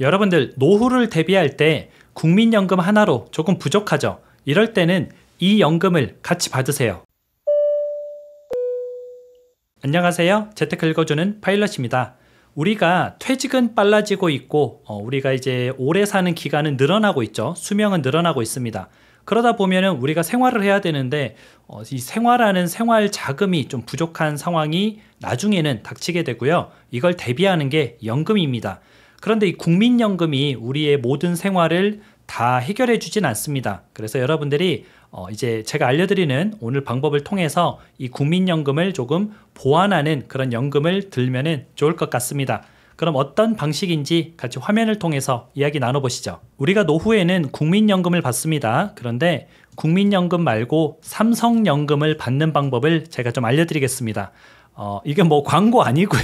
여러분들 노후를 대비할 때 국민연금 하나로 조금 부족하죠. 이럴 때는 이 연금을 같이 받으세요. 안녕하세요. 재테크 읽어주는 파일럿입니다. 우리가 퇴직은 빨라지고 있고 우리가 이제 오래 사는 기간은 늘어나고 있죠. 수명은 늘어나고 있습니다. 그러다 보면은 우리가 생활을 해야 되는데 이 생활하는 생활 자금이 좀 부족한 상황이 나중에는 닥치게 되고요. 이걸 대비하는 게 연금입니다. 그런데 이 국민연금이 우리의 모든 생활을 다 해결해 주진 않습니다. 그래서 여러분들이 이제 제가 알려드리는 오늘 방법을 통해서 이 국민연금을 조금 보완하는 그런 연금을 들면은 좋을 것 같습니다. 그럼 어떤 방식인지 같이 화면을 통해서 이야기 나눠보시죠. 우리가 노후에는 국민연금을 받습니다. 그런데 국민연금 말고 삼성연금을 받는 방법을 제가 좀 알려드리겠습니다. 이게 뭐 광고 아니고요.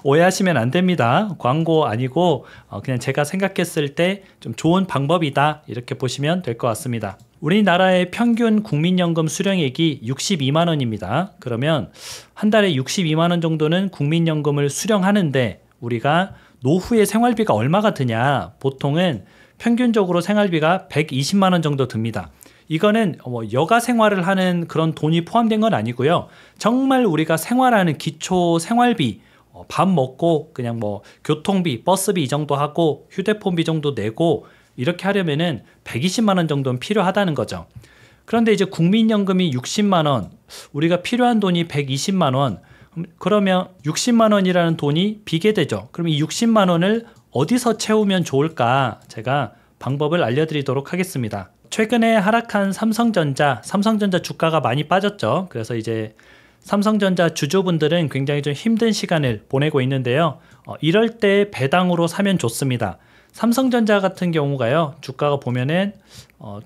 오해하시면 안 됩니다. 광고 아니고 그냥 제가 생각했을 때 좀 좋은 방법이다 이렇게 보시면 될 것 같습니다. 우리나라의 평균 국민연금 수령액이 62만 원입니다. 그러면 한 달에 62만 원 정도는 국민연금을 수령하는데 우리가 노후에 생활비가 얼마가 드냐? 보통은 평균적으로 생활비가 120만 원 정도 듭니다. 이거는 여가 생활을 하는 그런 돈이 포함된 건 아니고요. 정말 우리가 생활하는 기초 생활비, 밥 먹고 그냥 뭐 교통비, 버스비 이 정도 하고 휴대폰비 정도 내고 이렇게 하려면은 120만 원 정도는 필요하다는 거죠. 그런데 이제 국민연금이 60만 원, 우리가 필요한 돈이 120만 원, 그러면 60만 원이라는 돈이 비게 되죠. 그럼 이 60만 원을 어디서 채우면 좋을까? 제가 방법을 알려드리도록 하겠습니다. 최근에 하락한 삼성전자 주가가 많이 빠졌죠. 그래서 이제 삼성전자 주주분들은 굉장히 좀 힘든 시간을 보내고 있는데요. 이럴 때 배당으로 사면 좋습니다. 삼성전자 같은 경우가요. 주가가 보면은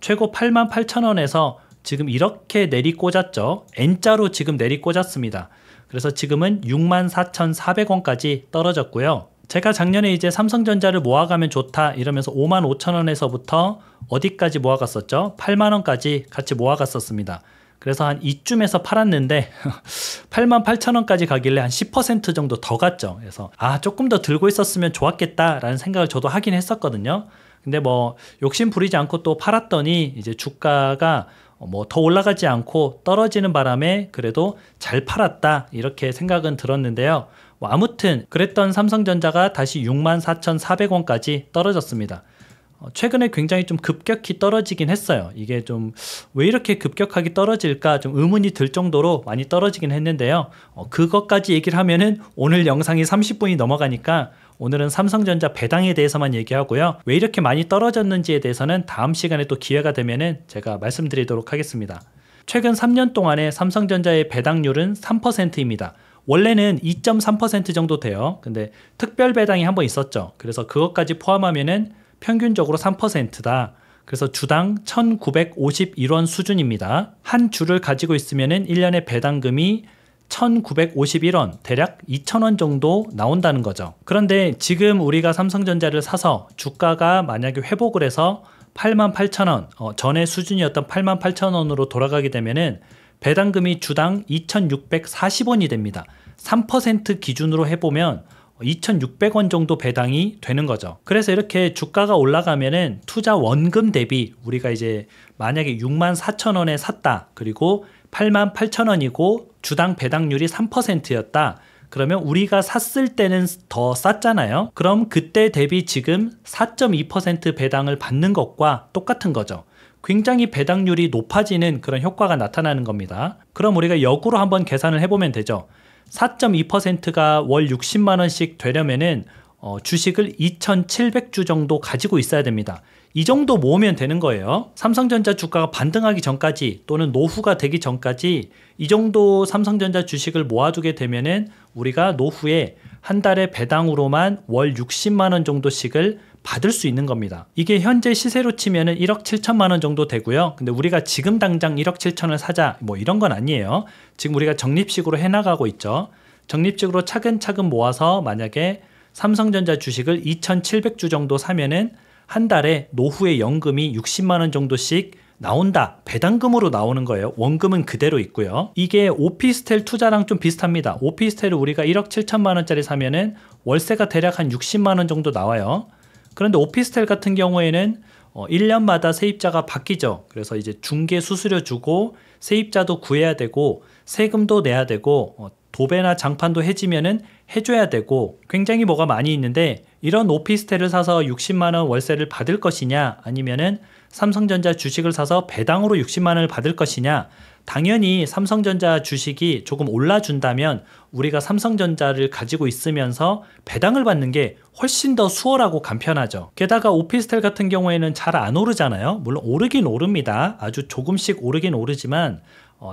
최고 88,000원에서 지금 이렇게 내리꽂았죠. N자로 지금 내리꽂았습니다. 그래서 지금은 64,400원까지 떨어졌고요. 제가 작년에 이제 삼성전자를 모아가면 좋다 이러면서 55,000원에서부터 어디까지 모아갔었죠? 8만원까지 같이 모아갔었습니다. 그래서 한 이쯤에서 팔았는데 88,000원까지 가길래 한 10% 정도 더 갔죠. 그래서 조금 더 들고 있었으면 좋았겠다 라는 생각을 저도 하긴 했었거든요. 근데 뭐 욕심 부리지 않고 또 팔았더니 이제 주가가 뭐 더 올라가지 않고 떨어지는 바람에 그래도 잘 팔았다 이렇게 생각은 들었는데요. 아무튼 그랬던 삼성전자가 다시 64,400원까지 떨어졌습니다. 최근에 굉장히 좀 급격히 떨어지긴 했어요. 이게 좀 왜 이렇게 급격하게 떨어질까 좀 의문이 들 정도로 많이 떨어지긴 했는데요. 그것까지 얘기를 하면은 오늘 영상이 30분이 넘어가니까 오늘은 삼성전자 배당에 대해서만 얘기하고요. 왜 이렇게 많이 떨어졌는지에 대해서는 다음 시간에 또 기회가 되면은 제가 말씀드리도록 하겠습니다. 최근 3년 동안의 삼성전자의 배당률은 3%입니다. 원래는 2.3% 정도 돼요. 근데 특별 배당이 한번 있었죠. 그래서 그것까지 포함하면은 평균적으로 3%다. 그래서 주당 1,951원 수준입니다. 한 주를 가지고 있으면은 1년의 배당금이 1,951원, 대략 2,000원 정도 나온다는 거죠. 그런데 지금 우리가 삼성전자를 사서 주가가 만약에 회복을 해서 88,000원, 전의 수준이었던 88,000원으로 돌아가게 되면은 배당금이 주당 2,640원이 됩니다. 3% 기준으로 해보면 2,600원 정도 배당이 되는 거죠. 그래서 이렇게 주가가 올라가면은 투자 원금 대비 우리가 이제 만약에 64,000원에 샀다. 그리고 88,000원이고 주당 배당률이 3%였다. 그러면 우리가 샀을 때는 더 쌌잖아요. 그럼 그때 대비 지금 4.2% 배당을 받는 것과 똑같은 거죠. 굉장히 배당률이 높아지는 그런 효과가 나타나는 겁니다. 그럼 우리가 역으로 한번 계산을 해보면 되죠. 4.2%가 월 60만 원씩 되려면은 주식을 2,700주 정도 가지고 있어야 됩니다. 이 정도 모으면 되는 거예요. 삼성전자 주가가 반등하기 전까지 또는 노후가 되기 전까지 이 정도 삼성전자 주식을 모아두게 되면은 우리가 노후에 한 달에 배당으로만 월 60만 원 정도씩을 받을 수 있는 겁니다. 이게 현재 시세로 치면은 1억 7천만 원 정도 되고요. 근데 우리가 지금 당장 1억 7천을 사자 뭐 이런 건 아니에요. 지금 우리가 적립식으로 해나가고 있죠. 적립식으로 차근차근 모아서 만약에 삼성전자 주식을 2,700주 정도 사면은 한 달에 노후의 연금이 60만 원 정도씩 나온다. 배당금으로 나오는 거예요. 원금은 그대로 있고요. 이게 오피스텔 투자랑 좀 비슷합니다. 오피스텔을 우리가 1억 7천만 원짜리 사면은 월세가 대략 한 60만 원 정도 나와요. 그런데 오피스텔 같은 경우에는 1년마다 세입자가 바뀌죠. 그래서 이제 중개 수수료 주고 세입자도 구해야 되고 세금도 내야 되고 도배나 장판도 해지면은 해줘야 되고 굉장히 뭐가 많이 있는데, 이런 오피스텔을 사서 60만 원 월세를 받을 것이냐, 아니면은 삼성전자 주식을 사서 배당으로 60만 원을 받을 것이냐. 당연히 삼성전자 주식이 조금 올라준다면 우리가 삼성전자를 가지고 있으면서 배당을 받는 게 훨씬 더 수월하고 간편하죠. 게다가 오피스텔 같은 경우에는 잘 안 오르잖아요. 물론 오르긴 오릅니다. 아주 조금씩 오르긴 오르지만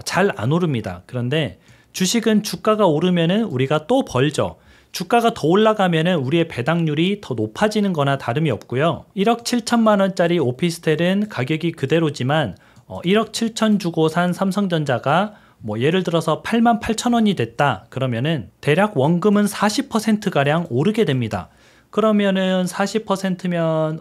잘 안 오릅니다. 그런데 주식은 주가가 오르면은 우리가 또 벌죠. 주가가 더 올라가면은 우리의 배당률이 더 높아지는 거나 다름이 없고요. 1억 7천만 원짜리 오피스텔은 가격이 그대로지만 1억 7천 주고 산 삼성전자가 뭐 예를 들어서 8만 8천 원이 됐다 그러면은 대략 원금은 40%가량 오르게 됩니다. 그러면은 40%면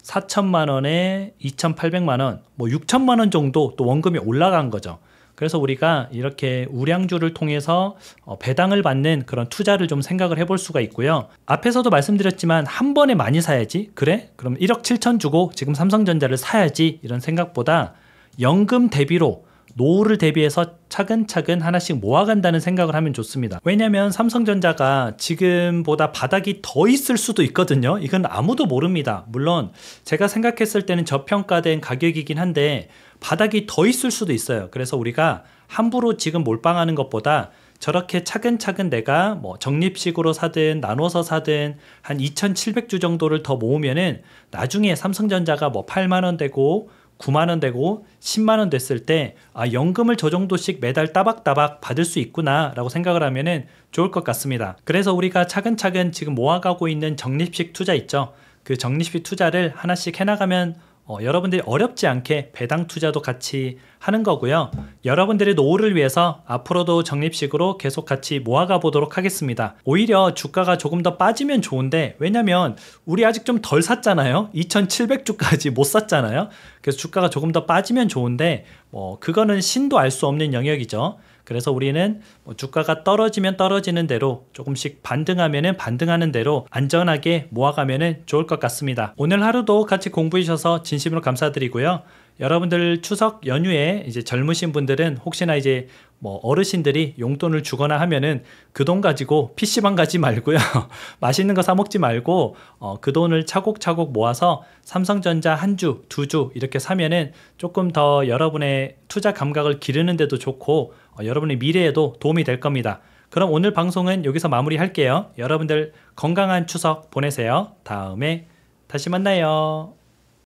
4천만 원에 2,800만 원, 뭐 6천만 원 정도 또 원금이 올라간 거죠. 그래서 우리가 이렇게 우량주를 통해서 배당을 받는 그런 투자를 좀 생각을 해볼 수가 있고요. 앞에서도 말씀드렸지만 한 번에 많이 사야지, 그래? 그럼 1억 7천 주고 지금 삼성전자를 사야지, 이런 생각보다 연금 대비로 노후를 대비해서 차근차근 하나씩 모아간다는 생각을 하면 좋습니다. 왜냐하면 삼성전자가 지금보다 바닥이 더 있을 수도 있거든요. 이건 아무도 모릅니다. 물론 제가 생각했을 때는 저평가된 가격이긴 한데 바닥이 더 있을 수도 있어요. 그래서 우리가 함부로 지금 몰빵하는 것보다 저렇게 차근차근 내가 뭐 적립식으로 사든 나눠서 사든 한 2,700주 정도를 더 모으면은 나중에 삼성전자가 뭐 8만 원 되고 9만 원 되고 10만 원 됐을 때 연금을 저 정도씩 매달 따박따박 받을 수 있구나 라고 생각을 하면은 좋을 것 같습니다. 그래서 우리가 차근차근 지금 모아가고 있는 적립식 투자 있죠. 그 적립식 투자를 하나씩 해나가면 여러분들이 어렵지 않게 배당 투자도 같이 하는 거고요. 여러분들의 노후를 위해서 앞으로도 적립식으로 계속 같이 모아가 보도록 하겠습니다. 오히려 주가가 조금 더 빠지면 좋은데, 왜냐면 우리 아직 좀 덜 샀잖아요. 2,700주까지 못 샀잖아요. 그래서 주가가 조금 더 빠지면 좋은데 그거는 신도 알 수 없는 영역이죠. 그래서 우리는 주가가 떨어지면 떨어지는 대로, 조금씩 반등하면은 반등하는 대로 안전하게 모아가면은 좋을 것 같습니다. 오늘 하루도 같이 공부해 주셔서 진심으로 감사드리고요. 여러분들 추석 연휴에 이제 젊으신 분들은 혹시나 이제 뭐 어르신들이 용돈을 주거나 하면은 그 돈 가지고 PC방 가지 말고요. 맛있는 거 사 먹지 말고 그 돈을 차곡차곡 모아서 삼성전자 한 주, 두 주 이렇게 사면은 조금 더 여러분의 투자 감각을 기르는 데도 좋고 여러분의 미래에도 도움이 될 겁니다. 그럼 오늘 방송은 여기서 마무리할게요. 여러분들 건강한 추석 보내세요. 다음에 다시 만나요.